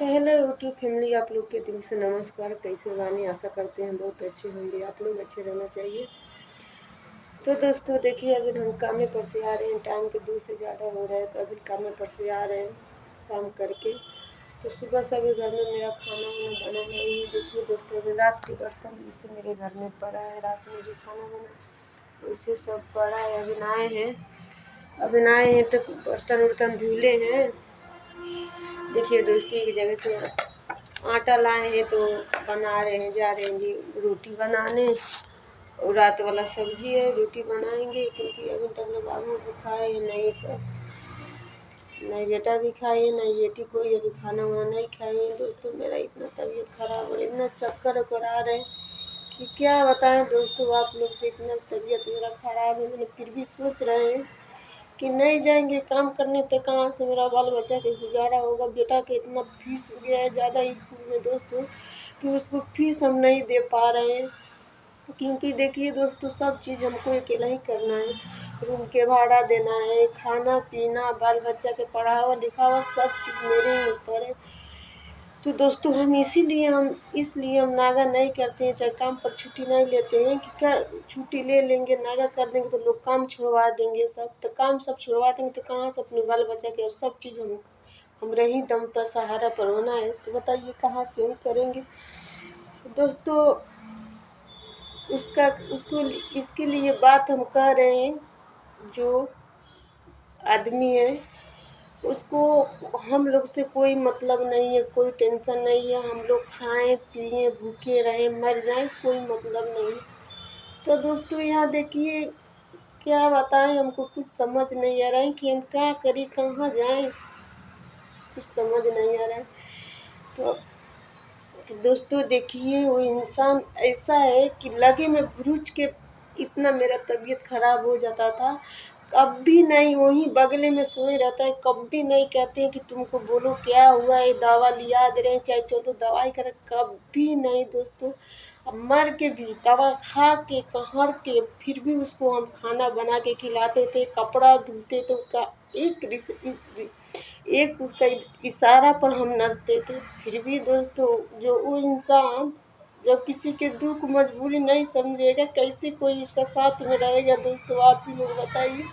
Hello YouTube family, आप लोग के दिल से नमस्कार। कैसे बानी? आशा करते हैं बहुत अच्छे होंगे। आप लोग अच्छे रहना चाहिए। तो दोस्तों देखिए, अभी हम काम पर से आ रहे हैं। टाइम के 2 से ज़्यादा हो रहा है, तो अभी काम पर से आ रहे हैं काम करके। तो सुबह से अभी घर में मेरा खाना वाना बना नहीं है। देखिए दोस्तों, अभी रात के बर्तन जैसे मेरे घर में पड़ा है, रात में जो खाना बना वैसे सब पड़ा है। अभी नहाए हैं तो बर्तन उर्तन धुले हैं। देखिए दोस्तों, एक जगह से आटा लाए हैं तो बना रहे हैं, जा रहे हैं रोटी बनाने। और रात वाला सब्जी है, रोटी बनाएंगे। क्योंकि अभी तक लोग बाबू भी खाए नहीं, सब नहीं बेटा भी खाए नहीं बेटी, कोई अभी खाना वाना नहीं खाए। दोस्तों मेरा इतना तबीयत खराब और इतना चक्कर वक्कर आ रहे हैं कि क्या बताएं दोस्तों आप लोग से। इतना तबीयत मेरा खराब है, मैंने फिर भी सोच रहे हैं कि नहीं जाएंगे काम करने तो कहाँ से मेरा बाल बच्चा के गुजारा होगा। बेटा के इतना फीस हो गया है ज़्यादा स्कूल में दोस्तों कि उसको फीस हम नहीं दे पा रहे हैं। क्योंकि देखिए दोस्तों, सब चीज़ हमको अकेला ही करना है। रूम के भाड़ा देना है, खाना पीना, बाल बच्चा के पढ़ावा लिखावा, सब चीज़ मेरे ही ऊपर है। तो दोस्तों इसलिए हम नागा नहीं करते हैं, चाहे काम पर छुट्टी नहीं लेते हैं कि क्या छुट्टी ले लेंगे नागा कर देंगे तो लोग काम छुड़वा देंगे। सब तो काम सब छुड़वा देंगे तो कहाँ से अपने बाल बच्चा के और सब चीज़ हम रही दम पर सहारा पर होना है। तो बताइए कहाँ से हम करेंगे दोस्तों। उसको इसके लिए बात हम कह रहे हैं, जो आदमी है उसको हम लोग से कोई मतलब नहीं है, कोई टेंशन नहीं है। हम लोग खाएं पिएं भूखे रहें मर जाएं, कोई मतलब नहीं। तो दोस्तों यहाँ देखिए, क्या बताएं, हमको कुछ समझ नहीं आ रहा है कि हम क्या करें, कहाँ जाएं, कुछ समझ नहीं आ रहा है। तो दोस्तों देखिए, वो इंसान ऐसा है कि लगे में घुरुच के इतना मेरा तबीयत खराब हो जाता था। कभी नहीं, वहीं बगले में सोए रहता है। कभी नहीं कहते हैं कि तुमको बोलो क्या हुआ है, दवा लिया दे रहे हैं, चाहे चलो दवाई करें, कभी नहीं दोस्तों। अब मर के भी दवा खा के कहर के फिर भी उसको हम खाना बना के खिलाते थे, कपड़ा धुलते थे। उसका एक उसका इशारा पर हम नाचते थे। फिर भी दोस्तों, जो वो इंसान जब किसी के दुख मजबूरी नहीं समझेगा, कैसे कोई उसका साथ में रहेगा दोस्तों। आप ही लोग बताइए,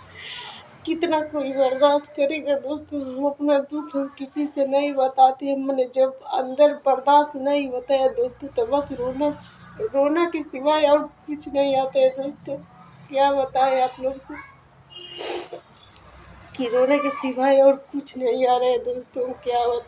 कितना कोई बर्दाश्त करेगा दोस्तों। हम अपना दुख हम किसी से नहीं बताते हैं। मैंने जब अंदर बर्दाश्त नहीं होता है दोस्तों तो बस रोना के सिवाय और कुछ नहीं आता है दोस्तों। क्या बताएं आप लोग से कि रोने के सिवाय और कुछ नहीं आ रहा है दोस्तों, क्या बताएं।